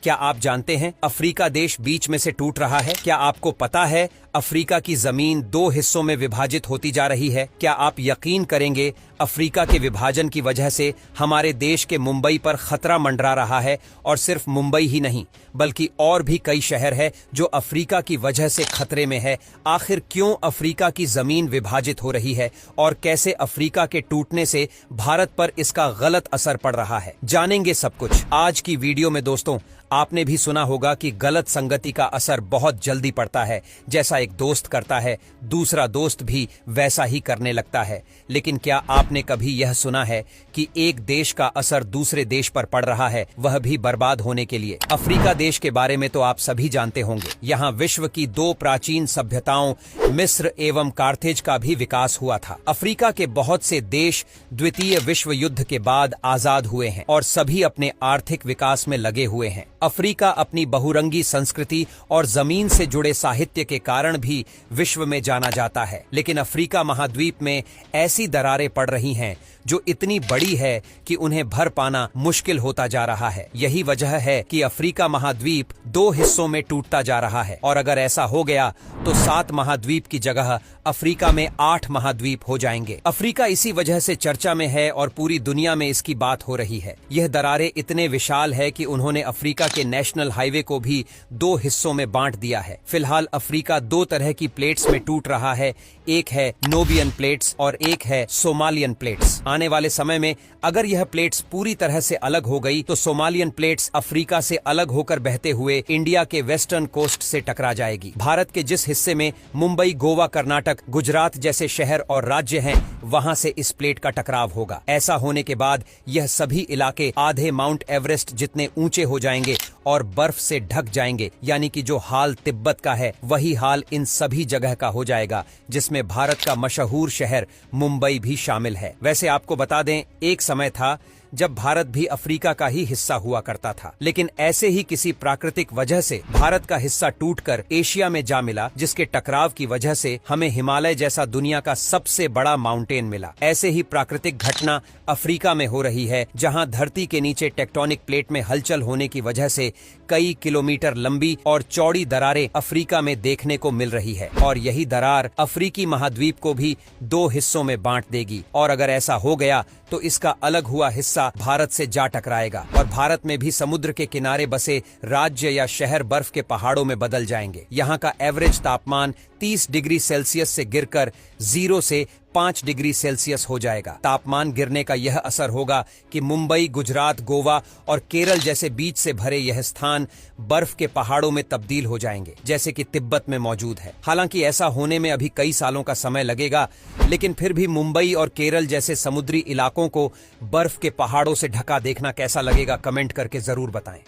क्या आप जानते हैं अफ्रीका देश बीच में से टूट रहा है? क्या आपको पता है अफ्रीका की जमीन 2 हिस्सों में विभाजित होती जा रही है? क्या आप यकीन करेंगे अफ्रीका के विभाजन की वजह से हमारे देश के मुंबई पर खतरा मंडरा रहा है? और सिर्फ मुंबई ही नहीं बल्कि और भी कई शहर है जो अफ्रीका की वजह से खतरे में है। आखिर क्यों अफ्रीका की जमीन विभाजित हो रही है और कैसे अफ्रीका के टूटने से भारत पर इसका गलत असर पड़ रहा है, जानेंगे सब कुछ आज की वीडियो में। दोस्तों, आपने भी सुना होगा कि गलत संगति का असर बहुत जल्दी पड़ता है। जैसा एक दोस्त करता है दूसरा दोस्त भी वैसा ही करने लगता है। लेकिन क्या आपने कभी यह सुना है कि एक देश का असर दूसरे देश पर पड़ रहा है, वह भी बर्बाद होने के लिए? अफ्रीका देश के बारे में तो आप सभी जानते होंगे। यहाँ विश्व की 2 प्राचीन सभ्यताओं मिस्र एवं कार्थेज का भी विकास हुआ था। अफ्रीका के बहुत से देश द्वितीय विश्व युद्ध के बाद आजाद हुए हैं और सभी अपने आर्थिक विकास में लगे हुए हैं। अफ्रीका अपनी बहुरंगी संस्कृति और जमीन से जुड़े साहित्य के कारण भी विश्व में जाना जाता है। लेकिन अफ्रीका महाद्वीप में ऐसी दरारें पड़ रही हैं जो इतनी बड़ी है कि उन्हें भर पाना मुश्किल होता जा रहा है। यही वजह है कि अफ्रीका महाद्वीप 2 हिस्सों में टूटता जा रहा है। और अगर ऐसा हो गया तो 7 महाद्वीप की जगह अफ्रीका में 8 महाद्वीप हो जाएंगे। अफ्रीका इसी वजह से चर्चा में है और पूरी दुनिया में इसकी बात हो रही है। यह दरारें इतने विशाल है कि उन्होंने अफ्रीका के नेशनल हाईवे को भी 2 हिस्सों में बांट दिया है। फिलहाल अफ्रीका 2 तरह की प्लेट्स में टूट रहा है। एक है नोबियन प्लेट्स और एक है सोमालियन प्लेट्स। आने वाले समय में अगर यह प्लेट्स पूरी तरह से अलग हो गई तो सोमालियन प्लेट्स अफ्रीका से अलग होकर बहते हुए इंडिया के वेस्टर्न कोस्ट से टकरा जाएगी। भारत के जिस हिस्से में मुंबई, गोवा, कर्नाटक, गुजरात जैसे शहर और राज्य हैं, वहां से इस प्लेट का टकराव होगा। ऐसा होने के बाद यह सभी इलाके आधे माउंट एवरेस्ट जितने ऊंचे हो जाएंगे और बर्फ से ढक जाएंगे। यानी कि जो हाल तिब्बत का है वही हाल इन सभी जगह का हो जाएगा, जिसमें भारत का मशहूर शहर मुंबई भी शामिल है। वैसे आपको बता दें, एक समय था जब भारत भी अफ्रीका का ही हिस्सा हुआ करता था। लेकिन ऐसे ही किसी प्राकृतिक वजह से भारत का हिस्सा टूटकर एशिया में जा मिला, जिसके टकराव की वजह से हमें हिमालय जैसा दुनिया का सबसे बड़ा माउंटेन मिला। ऐसे ही प्राकृतिक घटना अफ्रीका में हो रही है, जहां धरती के नीचे टेक्टोनिक प्लेट में हलचल होने की वजह से कई किलोमीटर लंबी और चौड़ी दरारें अफ्रीका में देखने को मिल रही है। और यही दरार अफ्रीकी महाद्वीप को भी 2 हिस्सों में बांट देगी। और अगर ऐसा हो गया तो इसका अलग हुआ हिस्सा भारत से जा टकराएगा और भारत में भी समुद्र के किनारे बसे राज्य या शहर बर्फ के पहाड़ों में बदल जाएंगे। यहाँ का एवरेज तापमान 30 डिग्री सेल्सियस से गिरकर 0 से 5 डिग्री सेल्सियस हो जाएगा। तापमान गिरने का यह असर होगा कि मुंबई, गुजरात, गोवा और केरल जैसे बीच से भरे यह स्थान बर्फ के पहाड़ों में तब्दील हो जाएंगे, जैसे कि तिब्बत में मौजूद है। हालांकि ऐसा होने में अभी कई सालों का समय लगेगा, लेकिन फिर भी मुंबई और केरल जैसे समुद्री इलाकों को बर्फ के पहाड़ों से ढका देखना कैसा लगेगा, कमेंट करके जरूर बताएं।